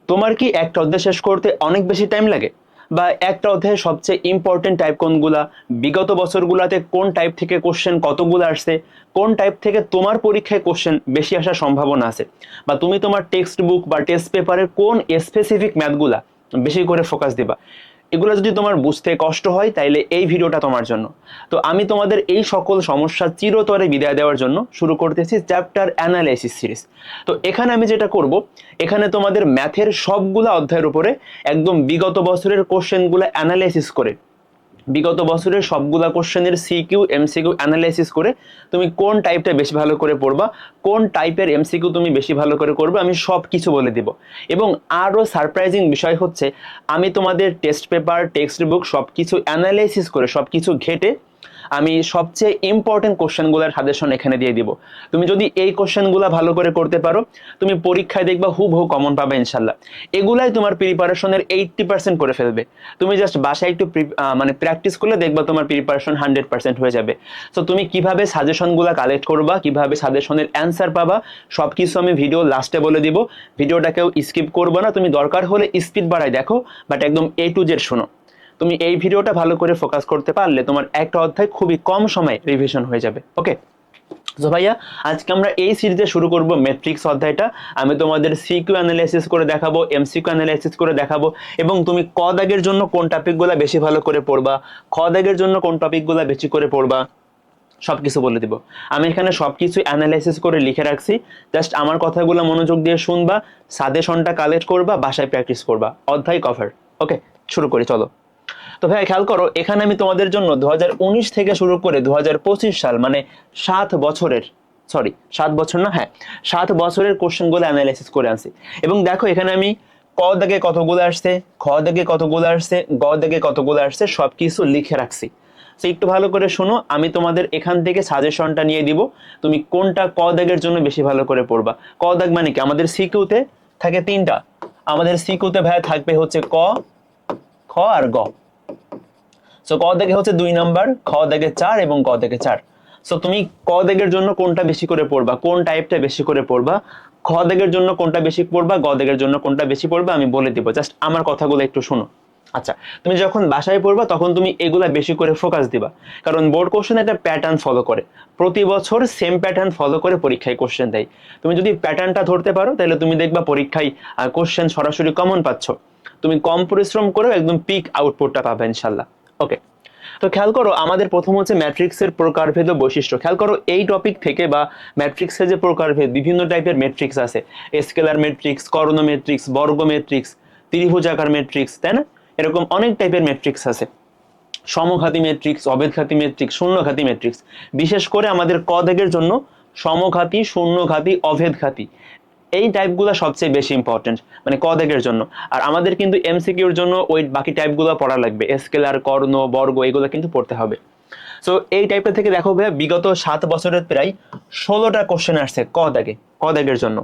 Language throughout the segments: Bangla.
তোমার কি একটা অধ্যায় শেষ করতে অনেক বেশি টাইম লাগে? বা একটা অধ্যায়ের সবচেয়ে ইম্পর্টেন্ট টাইপ কোনগুলা, বিগত বছরগুলোতে কোন টাইপ থেকে কোশ্চেন কতগুলো আসছে, কোন টাইপ থেকে তোমার পরীক্ষায় কোশ্চেন বেশি আসার সম্ভাবনা আছে, বা তুমি তোমার টেক্সট বুক বা টেস্ট পেপারের কোন স্পেসিফিক ম্যাথগুলা বেশি করে ফোকাস দিবা, এগুলো যদি তোমার বুঝতে কষ্ট হয় তাইলে এই ভিডিওটা তোমার জন্য। তো আমি তোমাদের এই সকল সমস্যা চিরতরে বিদায় দেওয়ার জন্য শুরু করতেছি চ্যাপ্টার অ্যানালাইসিস সিরিজ। তো এখানে আমি যেটা করব, এখানে তোমাদের ম্যাথের সবগুলা অধ্যায়ের উপরে একদম বিগত বছরের কোশ্চেনগুলো অ্যানালাইসিস করে, বিগত বছরের সবগুলা কোশ্চেনের সিকিউ এমসিকিউ অ্যানালাইসিস করে তুমি কোন টাইপটা বেশি ভালো করে পড়বা, কোন টাইপের এমসিকিউ তুমি বেশি ভালো করে করবে, আমি সব কিছু বলে দিব। এবং আরও সারপ্রাইজিং বিষয় হচ্ছে, আমি তোমাদের টেস্ট পেপার টেক্সট বুক সব কিছু অ্যানালাইসিস করে সব কিছু ঘেটে আমি সবচেয়ে ইম্পর্টেন্ট কোশ্চেনগুলোর সাজেশন এখানে দিয়ে দিব। তুমি যদি এই কোশ্চেনগুলো ভালো করে করতে পারো, তুমি পরীক্ষায় দেখবা হুবহু কমন পাবে ইনশাল্লাহ। এগুলাই তোমার প্রিপারেশনের 80% করে ফেলবে। তুমি জাস্ট বাসায় একটু প্র্যাকটিস করলে দেখবা তোমার প্রিপারেশন 100% হয়ে যাবে। সো তুমি কিভাবে সাজেশনগুলো কালেক্ট করবা, কিভাবে সাজেশনের অ্যান্সার পাবা, সব কিছু আমি ভিডিও লাস্টে বলে দিব। ভিডিওটাকেও স্কিপ করবো না, তুমি দরকার হলে স্পিড বাড়াই দেখো, বাট একদম A to Z শোনো। তুমি এই ভিডিওটা ভালো করে ফোকাস করতে পারলে তোমার একটা অধ্যায় খুবই কম সময়ে রিভিশন হয়ে যাবে। ওকে, তো ভাইয়া আজকে আমরা এই সিরিজে শুরু করব ম্যাট্রিক্স অধ্যায়টা। আমি তোমাদের সিকিউ অ্যানালাইসিস করে দেখাবো, এমসিকিউ অ্যানালাইসিস করে দেখাবো, এবং তুমি ক দাগের জন্য কোন টপিকগুলো বেশি ভালো করে পড়বা, খ দাগের জন্য কোন টপিকগুলো বেশি করে পড়বা, সবকিছু বলে দিব। আমি এখানে সবকিছু অ্যানালাইসিস করে লিখে রাখছি, জাস্ট আমার কথাগুলো মনোযোগ দিয়ে শুনবা, সাজেশনটা কালেক্ট করবা, বাসায় প্র্যাকটিস করবা, অধ্যায় কভার। ওকে, শুরু করি চলো। তো ভাই খেয়াল করো, এখানে আমি তোমাদের জন্য 2019 থেকে শুরু করে 2025 সাল, মানে 7 বছরের, সরি 7 বছর না, হ্যাঁ 7 বছরের কোশ্চেনগুলো অ্যানালাইসিস করে আনছি। এবং দেখো এখানে আমি ক দাগে কতগুলো আসছে, খ দাগে কতগুলো আসছে, গ দাগে কতগুলো আসছে, সবকিছু লিখে রাখছি। তো একটু ভালো করে শোনো, আমি তোমাদের এখান থেকে সাজেশনটা নিয়ে দিব, তুমি কোনটা ক দাগের জন্য বেশি ভালো করে পড়বা। ক দাগ মানে কি, আমাদের সিকিউতে থাকে 3টা, আমাদের সিকিউতে ভাই থাকবে হচ্ছে ক, খ আর গ। সো ক দাগে হচ্ছে 2 নাম্বার, খ দাগে 4 এবং গ দাগে 4। সো তুমি ক দাগের জন্য কোনটা বেশি করে পড়বা, কোন টাইপটা বেশি করে পড়বা, খ দাগের জন্য কোনটা বেশি পড়বা, গ দাগের জন্য কোনটা বেশি পড়বা, আমি বলে দিব, জাস্ট আমার কথাগুলো একটু শোনো। আচ্ছা, তুমি যখন বাসায় পড়বা তখন তুমি এগুলা বেশি করে ফোকাস দিবা, কারণ বোর্ড কোশ্চেন একটা প্যাটার্ন ফলো করে, প্রতি বছর সেম প্যাটার্ন ফলো করে পরীক্ষায় কোশ্চেন দেয়। তুমি যদি প্যাটার্নটা ধরতে পারো তাহলে তুমি দেখবা পরীক্ষায় কোশ্চেন সরাসরি কমন পাচ্ছ, তুমি কম পরিশ্রম করেও একদম পিক আউটপুটটা পাবে ইনশাল্লাহ। ওকে, তো খেয়াল করো, আমাদের প্রথম হচ্ছে ম্যাট্রিক্সের প্রকারভেদ ও বৈশিষ্ট্য। খেয়াল করো এই টপিক থেকে, বা ম্যাট্রিক্সের যে প্রকারভেদ, বিভিন্ন টাইপের ম্যাট্রিক্স আছে, স্কেলার ম্যাট্রিক্স, কর্ণ ম্যাট্রিক্স, বর্গ ম্যাট্রিক্স, ত্রিভুজাকার ম্যাট্রিক্স, তাই না? এরকম অনেক টাইপের ম্যাট্রিক্স আছে, সমঘাতী ম্যাট্রিক্স, অবেদঘাতী ম্যাট্রিক্স, শূন্যঘাতী ম্যাট্রিক্স। বিশেষ করে আমাদের ক দাগের জন্য সমঘাতী, শূন্যঘাতী, অভেদঘাতী এই টাইপগুলো সবচেয়ে বেশি ইম্পর্টেন্ট, মানে ক দাগের জন্য। আর আমাদের কিন্তু এমসিকিউর জন্য ওই বাকি টাইপগুলো পড়া লাগবে, স্কেলার, কর্ণ, বর্গ, এগুলো কিন্তু পড়তে হবে। সো এই টাইপটা থেকে দেখো ভাই, বিগত 7 বছরের প্রায় 16টা কোশ্চেন আসছে ক দাগে, ক দাগের জন্য।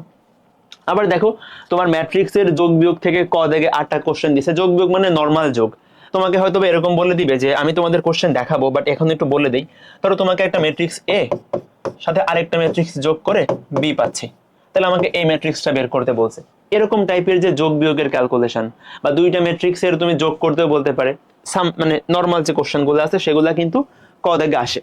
আবার দেখো, তোমার ম্যাট্রিক্সের যোগ বিয়োগ থেকে ক দাগে 8টা কোশ্চেন দিছে। যোগ বিয়োগ মানে নর্মাল যোগ। তোমাকে হয়তো এরকম বলে দিবে যে আমি তোমাদের কোশ্চেন দেখাবো, বাট এখন একটু বলে দেই। ধরো তোমাকে একটা ম্যাট্রিক্স এ সাথে আরেকটা ম্যাট্রিক্স যোগ করে বি পাচ্ছি, তাহলে আমাকে এই ম্যাট্রিক্সটা বের করতে বলছে। এরকম টাইপের যে যোগ বিয়োগের ক্যালকুলেশন, বা দুইটা ম্যাট্রিক্সের তুমি যোগ করতেও বলতে পারে, নর্মাল যে কোশ্চেনগুলো আছে সেগুলো কিন্তু ক দাগে আসে।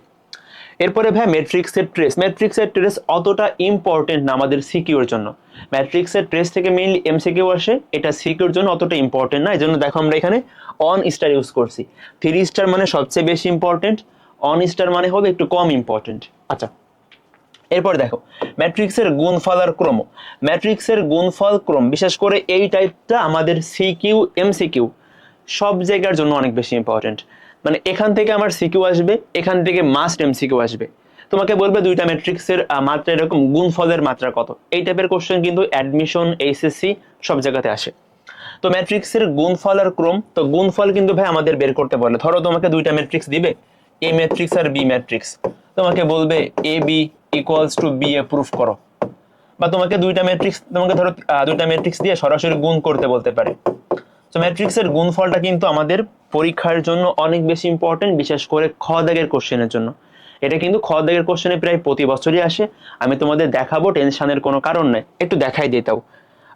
এরপরে ভাই ম্যাট্রিক্সের ট্রেস। ম্যাট্রিক্সের ট্রেস অতটা ইম্পর্টেন্ট না আমাদের সিকিউর জন্য। ম্যাট্রিক্সের ট্রেস থেকে মেইনলি এমসিকিউ আসে, এটা সিকিউর জন্য অতটা ইম্পর্টেন্ট না। এই জন্য দেখো আমরা এখানে অন স্টার ইউজ করছি। 3 স্টার মানে সবচেয়ে বেশি ইম্পর্টেন্ট, অন স্টার মানে হবে একটু কম ইম্পর্টেন্ট। আচ্ছা, এরপর দেখো ম্যাট্রিক্সের গুণফল আর ক্রম। ম্যাট্রিক্সের গুণফল ক্রম, বিশেষ করে এই টাইপটা আমাদের সিকিউ এমসিকিউ সব জায়গার জন্য অনেক বেশি ইম্পর্টেন্ট। মানে এখান থেকে আমার সিকিউ আসবে, এখান থেকে মাস্ট এমসিকিউ আসবে। তোমাকে বলবে দুইটা ম্যাট্রিক্সের মাত্রা এরকম, গুণফলের মাত্রা কত, এই টাইপের কোশ্চেন কিন্তু অ্যাডমিশন, এইচএসসি সব জায়গাতে আসে। তো ম্যাট্রিক্সের গুণফল আর ক্রম, তো গুণফল কিন্তু ভাই আমাদের বের করতে বলে। ধরো তোমাকে দুইটা ম্যাট্রিক্স দিবে, এ ম্যাট্রিক্স আর বি ম্যাট্রিক্স, তোমাকে বলবে A B equals to B A proof করো। বা তোমাকে দুইটা ম্যাট্রিক্স, তোমাকে ধরো দুইটা ম্যাট্রিক্স দিয়ে সরাসরি গুণ করতে বলতে পারে। তো ম্যাট্রিক্সের গুণফলটা কিন্তু আমাদের পরীক্ষার জন্য অনেক বেশি ইম্পর্টেন্ট, বিশেষ করে খ দাগের কোশ্চেনের জন্য। এটা কিন্তু খ দাগের কোশ্চেনে প্রায় প্রতি বছরই আসে। আমি তোমাদের দেখাবো, টেনশনের কোনো কারণ নেই, একটু দেখাই দিই তাও।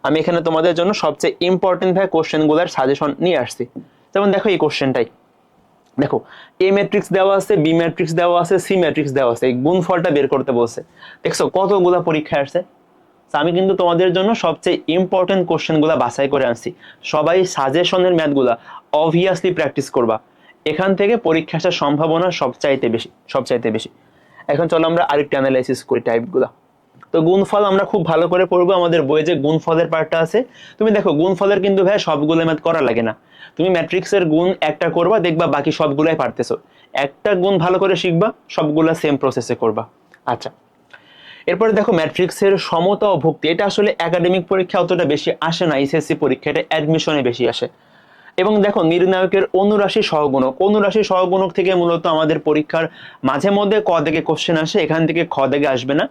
আমি এখানে তোমাদের জন্য সবচেয়ে ইম্পর্টেন্ট ভাবে কোশ্চেনগুলোর সাজেশন নিয়ে আসছি। যেমন দেখো এই কোশ্চেনটাই, দেখো এ ম্যাট্রিক্স দেওয়া আছে, বি ম্যাট্রিক্স দেওয়া আছে, সি ম্যাট্রিক্স দেওয়া আছে, এই গুণফলটা বের করতে বলছে। দেখছো কতগুলা পরীক্ষায় আসছে। আমি কিন্তু তোমাদের জন্য সবচেয়ে ইম্পর্টেন্ট কোশ্চেনগুলো বাছাই করে আনছি। সবাই সাজেশনের ম্যাথগুলা অবভিয়াসলি প্র্যাকটিস করবা, এখান থেকে পরীক্ষা আসার সম্ভাবনা সবচাইতে বেশি। এখন চলো আমরা আরেকটা অ্যানালাইসিস করি টাইপগুলা। তো গুণফল আমরা খুব ভালো করে পড়বো, আমাদের বইয়ে যে গুণফলের পার্টটা আছে। তুমি দেখো গুণফলের কিন্তু ভাই সবগুলো ম্যাথ করা লাগে না, তুমি ম্যাট্রিক্সের গুণ একটা করবা, দেখবা বাকি সবগুলাই পারতেছো। একটা গুণ ভালো করে শিখবা, সবগুলা সেম প্রসেসে করবা। আচ্ছা, এরপরে দেখো ম্যাট্রিক্সের সমতা ও ভুক্তি, এটা আসলে একাডেমিক পরীক্ষা অতটা বেশি আসে না, এসএসসি পরীক্ষা এটা অ্যাডমিশনে বেশি আসে। এবং দেখো নির্ণায়কের অনুরাশি সহগুণক থেকে মূলত আমাদের পরীক্ষার মাঝে মধ্যে ক দাগে কোশ্চেন আসে, এখান থেকে খ দাগে আসবে না,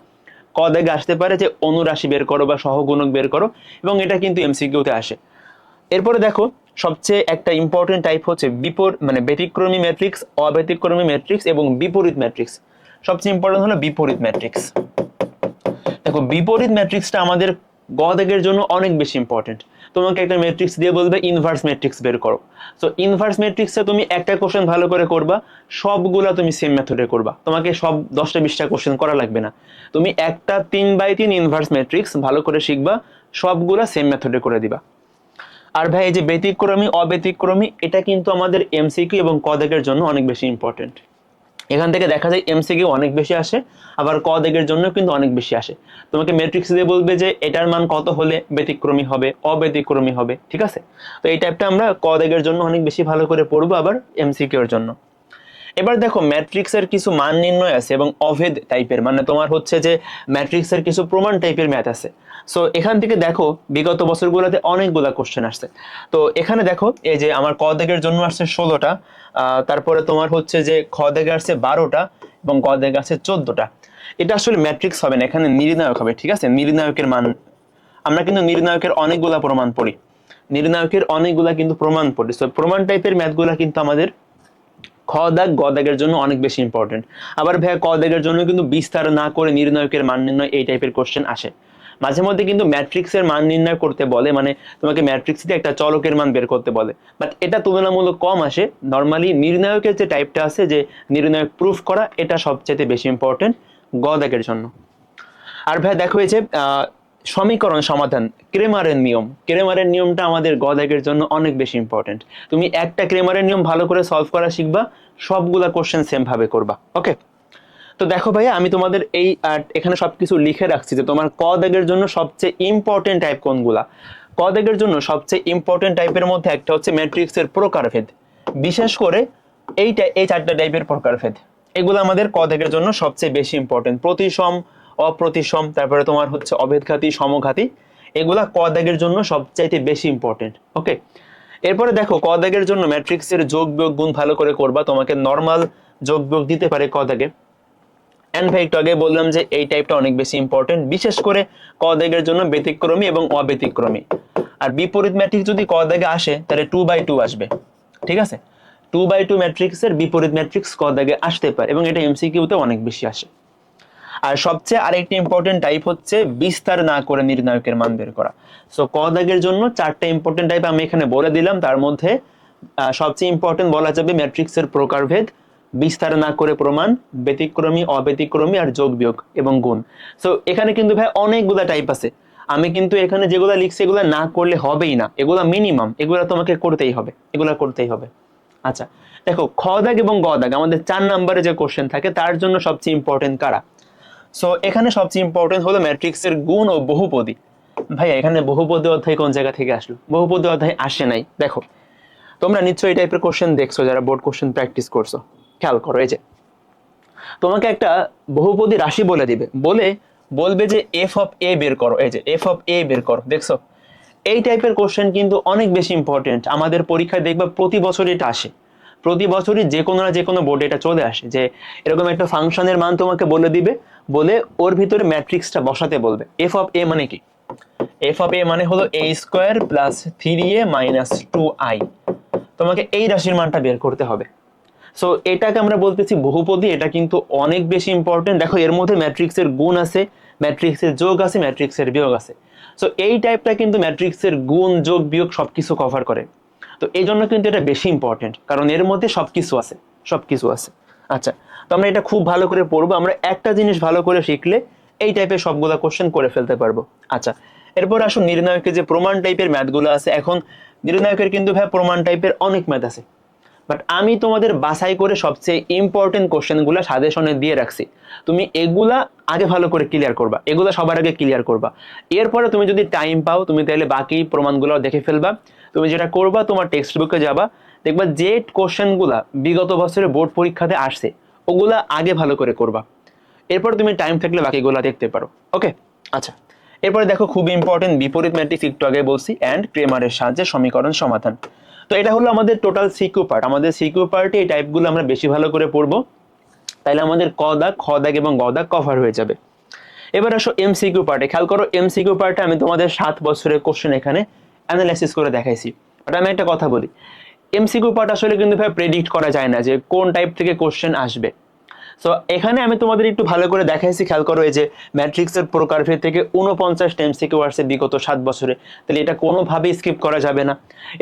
ক দাগে আসতে পারে যে অনুরাশি বের করো বা সহগুণক বের করো, এবং এটা কিন্তু এমসিকিউতে আসে। এরপরে দেখো সবচেয়ে একটা ইম্পর্টেন্ট টাইপ হচ্ছে ব্যতিক্রমী ম্যাট্রিক্স, অব্যতিক্রমী ম্যাট্রিক্স এবং বিপরীত ম্যাট্রিক্স। সবচেয়ে ইম্পর্টেন্ট হলো বিপরীত ম্যাট্রিক্স। দেখো বিপরীত ম্যাট্রিক্সটা আমাদের গ দাগের জন্য অনেক বেশি ইম্পর্টেন্ট। তোমাকে একটা ম্যাট্রিক্স দিয়ে বলবে ইনভার্স ম্যাট্রিক্স বের করো, সো ইনভার্স ম্যাট্রিক্সে তুমি একটা কোশ্চেন ভালো করে করবা, সবগুলা তুমি সেম মেথডে করবা, তোমাকে সব 10টা 20টা কোশ্চেন করা লাগবে না। তুমি একটা 3/3 ইনভার্স ম্যাট্রিক্স ভালো করে শিখবা, সবগুলা সেম মেথডে করে দিবা। আর ভাই এই যে ব্যতিক্রমী অব্যতিক্রমী, এটা কিন্তু আমাদের এমসিকিউ এবং ক দাগের জন্য অনেক বেশি ইম্পর্টেন্ট। এখান থেকে দেখা যায় এমসিকিউ অনেক বেশি আসে, আবার ক দাগের জন্য কিন্তু অনেক বেশি আসে। তোমাকে ম্যাট্রিক্স দিয়ে বলবে যে এটার মান কত হলে ব্যতিক্রমী হবে, অব্যতিক্রমী হবে, ঠিক আছে। তো এই টাইপটা আমরা ক দাগের জন্য অনেক বেশি ভালো করে পড়বো, আবার এমসিকিউ এর জন্য। এবার দেখো ম্যাট্রিক্সের কিছু মান নির্ণয় আছে এবং অভেদ টাইপের, মানে তোমার হচ্ছে যে ম্যাট্রিক্সের কিছু প্রমাণ টাইপের ম্যাথ আছে। সো এখান থেকে দেখো বিগত বছরগুলোতে অনেকগুলা কোশ্চেন আসছে। তো এখানে দেখো এই যে আমার ক দাগের জন্য আসছে 16টা, তারপরে তোমার হচ্ছে যে খ দাগে আসছে 12টা এবং গ দাগে আসছে 14টা। এটা আসলে ম্যাট্রিক্স হবে না, এখানে নির্ণায়ক হবে, ঠিক আছে। নির্ণায়কের মান আমরা কিন্তু নির্ণায়কের অনেকগুলা প্রমাণ পড়ি, সো প্রমাণ টাইপের ম্যাথগুলা কিন্তু আমাদের খ দাগ গ দাগের জন্য অনেক বেশি ইম্পর্টেন্ট। আবার ভাইয়া ক দাগের জন্য কিন্তু বিস্তার না করে নির্ণায়কের মান নির্ণয় এই টাইপের কোশ্চেন আসে। মাঝে মধ্যে কিন্তু ম্যাট্রিক্সের মান নির্ণয় করতে বলে, মানে তোমাকে ম্যাট্রিক্স দিয়ে একটা চলকের মান বের করতে বলে, বাট এটা তুলনামূলক কম আসে। নর্মালি নির্ণায়কের যে টাইপটা আছে, যে নির্ণায়ক প্রুফ করা, এটা সবচেয়ে বেশি ইম্পর্টেন্ট গ দাগের জন্য। আর ভাই দেখো এই যে সমীকরণ সমাধান, ক্রেমারের নিয়মটা আমাদের গ দাগের জন্য অনেক বেশি ইম্পর্টেন্ট। তুমি একটা ক্রেমারের নিয়ম ভালো করে সলভ করা শিখবা, সবগুলা কোশ্চেন সেম ভাবে করবা। ওকে, তো দেখো ভাইয়া আমি তোমাদের এই এখানে সবকিছু লিখে রাখছি যে তোমার ক দাগের জন্য সবচেয়ে ইম্পর্টেন্ট টাইপ কোনগুলা। ক দাগের জন্য সবচেয়ে ইম্পর্টেন্ট টাইপের মধ্যে একটা হচ্ছে ম্যাট্রিক্সের প্রকারভেদ, বিশেষ করে এই 4টা টাইপের প্রকারভেদ, এগুলো আমাদের ক দাগের জন্য সবচেয়ে বেশি ইম্পর্টেন্ট। প্রতিসম, অপ্রতিসম, তারপরে তোমার হচ্ছে অভেদঘাতী, সমঘাতী, এগুলা ক দাগের জন্য সবচাইতে বেশি ইম্পর্টেন্ট। ওকে, এরপরে দেখো ক দাগের জন্য ম্যাট্রিক্সের যোগ বিয়োগ গুণ ভালো করে করবা, তোমাকে নর্মাল যোগ বিয়োগ দিতে পারে ক দাগে। এন্ড ভাই একটু আগে বললাম যে এই টাইপটা অনেক বেশি ইম্পর্টেন্ট, বিশেষ করে ক দাগের জন্য ব্যতিক্রমী এবং অব্যতিক্রমী। আর বিপরীত ম্যাট্রিক্স যদি ক দাগে আসে তাহলে 2/2 আসবে, ঠিক আছে। 2/2 ম্যাট্রিক্সের বিপরীত ম্যাট্রিক্স ক দাগে আসতে পারে এবং এটা এমসিকিউতে অনেক বেশি আসে। আর সবচেয়ে আরেকটি ইম্পর্টেন্ট টাইপ হচ্ছে বিস্তার না করে নির্ণায়কের মান বের করা। সো ক দাগের জন্য 4টা ইম্পর্টেন্ট টাইপ আমি এখানে বলে দিলাম, তার মধ্যে সবচেয়ে ইম্পর্টেন্ট বলা যাবে ম্যাট্রিক্সের প্রকারভেদ, বিস্তার না করে প্রমাণ, ব্যতিক্রমী অব্যতিক্রমী, আর যোগ বিয়োগ এবং গুণ। সো এখানে কিন্তু ভাই অনেকগুলা টাইপ আছে, আমি কিন্তু এখানে যেগুলা লিখছি এগুলা না করলে হবেই না, এগুলা মিনিমাম, এগুলা তোমাকে করতেই হবে। আচ্ছা দেখো খ দাগ এবং গ দাগ আমাদের 4 নম্বরে যে কোশ্চেন থাকে তার জন্য সবচেয়ে ইম্পর্টেন্ট কারা। সো এখানে সবচেয়ে ইম্পর্টেন্ট হলো ম্যাট্রিক্সের গুণ ও বহুপদী। ভাইয়া এখানে বহুপদী অধ্যায় কোন জায়গা থেকে আসলো? বহুপদী অধ্যায় আসে নাই। দেখো তোমরা নিশ্চয়ই এই টাইপের কোশ্চেন দেখছো যারা বোর্ড কোশ্চেন প্র্যাকটিস করছো, খেয়াল করো। এই যে তোমাকে একটা বহুপদী রাশি বলে দিবে, বলবে যে এফ অফ এ বের করো, এই যে এফ অফ এ বের করো। দেখছো এই টাইপের কোশ্চেন কিন্তু অনেক বেশি ইম্পর্টেন্ট, আমাদের পরীক্ষায় দেখবা প্রতি বছর এটা আসে, প্রতি বছরই যে কোনো বোর্ডে এটা চলে আসে যে এরকম একটা ফাংশনের মান তোমাকে বলে দিবে, বলে ওর ভিতরে ম্যাট্রিক্সটা বসাতে বলবে। এফ অফ এ মানে কি? এফ অফ এ মানে হলো a square plus 3a minus 2i, তোমাকে এই রাশির মানটা বের করতে হবে। সো এটাকে আমরা বলতেছি বহুপদী, এটা কিন্তু অনেক বেশি ইম্পর্টেন্ট। দেখো এর মধ্যে ম্যাট্রিক্সের গুণ আছে, ম্যাট্রিক্সের যোগ আছে, ম্যাট্রিক্সের বিয়োগ আছে। সো এই টাইপটা কিন্তু ম্যাট্রিক্সের গুণ যোগ বিয়োগ সবকিছু কভার করে। তো এই জন্য কিন্তু এটা বেশি ইম্পর্টেন্ট, কারণ এর মধ্যে সবকিছু আছে, সবকিছু আছে। আচ্ছা, তো আমরা এটা খুব ভালো করে পড়বো। আমরা একটা জিনিস ভালো করে শিখলে এই টাইপের সবগুলা কোশ্চেন করে ফেলতে পারবো। আচ্ছা, এরপর আসুন নির্ণায়কের যে প্রমাণ টাইপের ম্যাথগুলো আছে। এখন নির্ণায়কের কিন্তু ভাই প্রমাণ টাইপের অনেক ম্যাথ আছে, বাট আমি তোমাদের বাছাই করে সবচেয়ে ইম্পর্টেন্ট কোশ্চেনগুলো সাজেশনে দিয়ে রাখছি। তুমি এগুলা আগে ভালো করে ক্লিয়ার করবা, এগুলা সবার আগে ক্লিয়ার করবা। এরপরে তুমি যদি টাইম পাও তুমি তাহলে বাকি প্রমাণগুলো দেখে ফেলবা। তুমি যেটা করবা, তোমার টেক্সট বুকে যাবা, দেখবা যে কোশ্চেনগুলা বিগত বছরের বোর্ড পরীক্ষাতে আসছে ওগুলা আগে ভালো করে করবা। এরপর তুমি টাইম থাকলে বাকিগুলো দেখতে পারো। ওকে, আচ্ছা, এরপরে দেখো খুবই ইম্পর্টেন্ট বিপরীত ম্যাট্রিক্স, একটু আগে বলছি, অ্যান্ড ক্রেমারের সাহায্যে সমীকরণ সমাধান। তো এটা হলো আমাদের টোটাল সিকিউ পার্ট। আমাদের সিকিউ পার্টে এই টাইপগুলো আমরা বেশি ভালো করে পড়বো, তাইলে আমাদের ক দাগ, খ দাগ এবং গ দাগ কভার হয়ে যাবে। এবার আসো এমসিকিউ পার্টে। খেয়াল করো, এমসিকিউ পার্টে আমি তোমাদের 7 বছরের কোশ্চেন এখানে অ্যানালাইসিস করে দেখাইছি। বাট আমি একটা কথা বলি, এমসিকিউ পার্ট আসলে কিন্তু ভাই প্রেডিক্ট করা যায় না যে কোন টাইপ থেকে কোশ্চেন আসবে। সো এখানে আমি তোমাদের একটু ভালো করে দেখাইছি। খেয়াল করো, এই যে ম্যাট্রিক্সের প্রকারভেদ থেকে 49টা এমসিকিউ আসছে বিগত 7 বছরে, তাহলে এটা কোনোভাবেই স্কিপ করা যাবে না।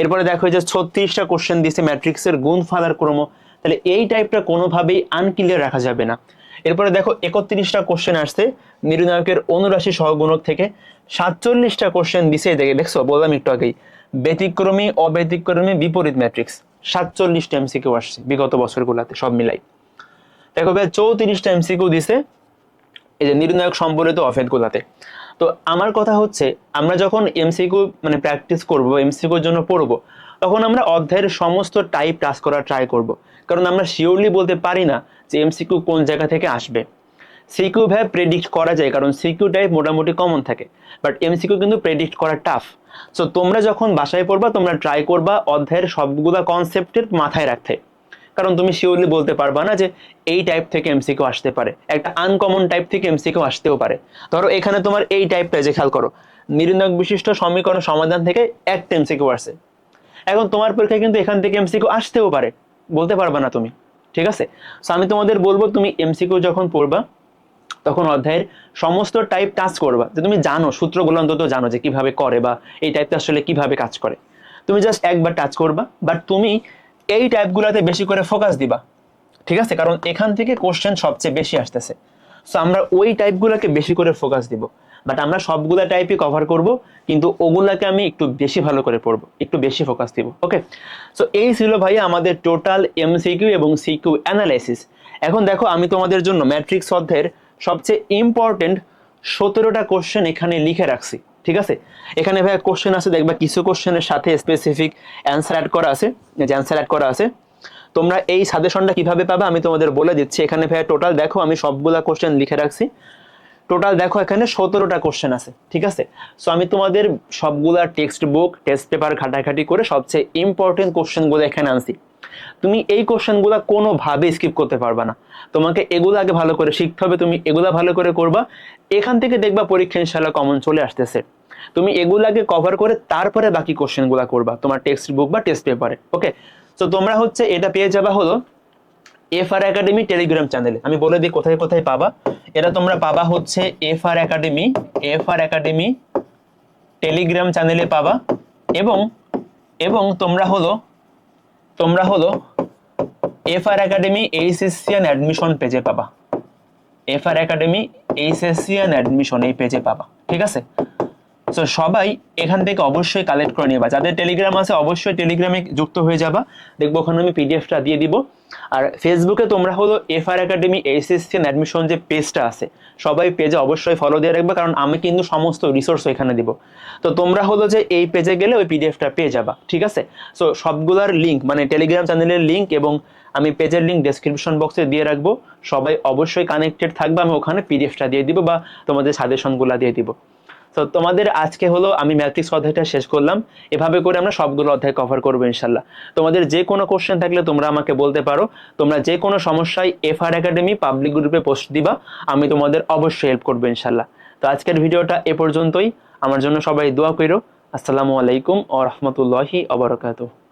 এরপরে দেখো যে 36টা কোশ্চেন দিছে ম্যাট্রিক্সের গুণফল আর ক্রম, তাহলে এই টাইপটা কোনোভাবেই আনক্লিয়ার রাখা যাবে না। এরপরে দেখো 31টা কোশ্চেন আসছে নির্ণায়কের অনুরাশি সহগুণক থেকে, 47টা কোশ্চেন দিছে, দেখছো বললাম একটু আগেই, ব্যতিক্রমী অব্যতিক্রমী বিপরীত ম্যাট্রিক্স 47টা এমসিকিউ আসছে বিগত বছরগুলোতে সব মিলাই। দেখো ভাই 34টা এমসিকিউ দিছে এই যে নির্ণায়ক সম্বলিত অভেদ গুলাতে। তো আমার কথা হচ্ছে, আমরা যখন এমসিকিউ মানে প্র্যাকটিস করব, এমসিকিউর জন্য পড়বো, তখন আমরা অধ্যায়ের সমস্ত টাইপ টাচ করার ট্রাই করব, কারণ আমরা শিওরলি বলতে পারি না যে এমসিকিউ কোন জায়গা থেকে আসবে। সিকিউ ভাই প্রেডিক্ট করা যায়, কারণ সিকিউ টাইপ মোটামুটি কমন থাকে, বাট এমসিকিউ কিন্তু প্রেডিক্ট করা টাফ। সো তোমরা যখন বাসায় পড়বা তোমরা ট্রাই করবা অধ্যায়ের সবগুলা কনসেপ্টের মাথায় রাখতে, কারণ তুমি শিওরলি বলতে পারবা না যে এই টাইপ থেকে এমসিকিউ আসতে পারে, একটা আনকমন টাইপ থেকে এমসিকিউ আসতেও পারে। ধরো এখানে তোমার এই টাইপটা, যে খেয়াল করো, নির্ণায়ক বিশিষ্ট সমীকরণ সমাধান থেকে একটা এমসিকিউ আসছে, এখন তোমার পরীক্ষায় কিন্তু এখান থেকে এমসিকিউ আসতেও পারে, বলতে পারবা না তুমি, ঠিক আছে? সো আমি তোমাদের বলবো, তুমি এমসিকিউ যখন পড়বা তখন অধ্যায়ের সমস্ত টাইপ টাচ করবা, যে তুমি জানো সূত্রগুলো অন্তত জানো যে কিভাবে করে বা এই টাইপটা আসলে কিভাবে কাজ করে। তুমি জাস্ট একবার টাচ করবা, বাট তুমি এই টাইপগুলোতে বেশি করে ফোকাস দিবা, ঠিক আছে? কারণ এখান থেকে কোশ্চেন সবচেয়ে বেশি আসতেছে। সো আমরা ওই টাইপগুলোকে বেশি করে ফোকাস দিব, বাট আমরা সবগুলা টাইপই কভার করব, কিন্তু ওগুলাকে আমি একটু বেশি ভালো করে পড়বো, একটু বেশি ফোকাস দিব। ওকে, সো এই ছিল ভাইয়া আমাদের টোটাল এমসিকিউ এবং সিকিউ অ্যানালাইসিস। এখন দেখো, আমি তোমাদের জন্য ম্যাট্রিক্স অধ্যায়ের সবচেয়ে ইম্পর্টেন্ট 17টা কোশ্চেন এখানে লিখে রাখছি, ঠিক আছে? এখানে ভাইয়া কোশ্চেন আছে, দেখবা কিছু কোশ্চেনের সাথে স্পেসিফিক অ্যান্সার অ্যাড করা আছে, যে অ্যান্সার অ্যাড করা আছে। তোমরা এই সাজেশনটা কিভাবে পাবে আমি তোমাদের বলে দিচ্ছি। এখানে ভাইয়া টোটাল দেখো আমি সবগুলা কোশ্চেন লিখে রাখছি, টোটাল দেখো এখানে 17টা কোশ্চেন আছে, ঠিক আছে? সো আমি তোমাদের সবগুলা টেক্সট বুক টেস্ট পেপার ঘাটাঘাটি করে সবচেয়ে ইম্পর্টেন্ট কোশ্চেনগুলো এখানে আনছি। তুমি এই কোশ্চেনগুলো কোনোভাবে স্কিপ করতে পারবা না, তোমাকে এগুলো আগে ভালো করে শিখতে হবে, তুমি এগুলা ভালো করে করবা, এখান থেকে দেখবা পরীক্ষা ইনশাআল্লাহ কমন চলে আসতেছে। তুমি এগুলো আগে কভার করে তারপরে বাকি কোশ্চেনগুলো করবা তোমার টেক্সট বুক বা টেস্ট পেপারে। ওকে, সো তোমরা হচ্ছে এটা পেয়ে যাবা হলো এফআর একাডেমি টেলিগ্রাম চ্যানেলে। আমি বলে দিই কোথায় কোথায় পাবা। এটা তোমরা পাবা হচ্ছে এফআর একাডেমি টেলিগ্রাম চ্যানেলে পাবা, এবং এবং তোমরা হলো FR Academy HSC and Admission পেজে পাবা। FR Academy HSC and Admission এই পেজে পাবা, ঠিক আছে? সো সবাই এখান থেকে অবশ্যই কালেক্ট করে নিবা। যাদের টেলিগ্রাম আছে অবশ্যই টেলিগ্রামে যুক্ত হয়ে যাবা, দেখবো ওখানে আমি পিডিএফটা দিয়ে দিব। আর ফেসবুকে তোমরা হলো FR Academy HSC and Admission যে পেজটা আছে, সবাই পেজে অবশ্যই ফলো দিয়ে রাখবে, কারণ আমি কিন্তু সমস্ত রিসোর্স এখানে দিব। তো তোমরা হলো যে এই পেজে গেলে ওই পিডিএফটা পেয়ে যাবা, ঠিক আছে? সো সবগুলার লিঙ্ক মানে টেলিগ্রাম চ্যানেলের লিঙ্ক এবং আমি পেজের লিঙ্ক ডেসক্রিপশন বক্সে দিয়ে রাখবো, সবাই অবশ্যই কানেক্টেড থাকবে। আমি ওখানে পিডিএফটা দিয়ে দিব বা তোমাদের সাজেশনগুলো দিয়ে দিব। তো তোমাদের আজকে হলো আমি ম্যাট্রিক্স অধ্যায়টা শেষ করলাম। এভাবে করে আমরা সবগুলো অধ্যায় কভার করবো ইনশাল্লাহ। তোমাদের যে কোনো কোশ্চেন থাকলে তোমরা আমাকে বলতে পারো, তোমরা যে কোনো সমস্যায় এফআর একাডেমি পাবলিক গ্রুপে পোস্ট দিবা, আমি তোমাদের অবশ্যই হেল্প করবো ইনশাল্লাহ। তো আজকের ভিডিওটা এ পর্যন্তই। আমার জন্য সবাই দোয়া করো। আসসালামু আলাইকুম ওয়া রাহমাতুল্লাহি ওয়া বারাকাতুহু।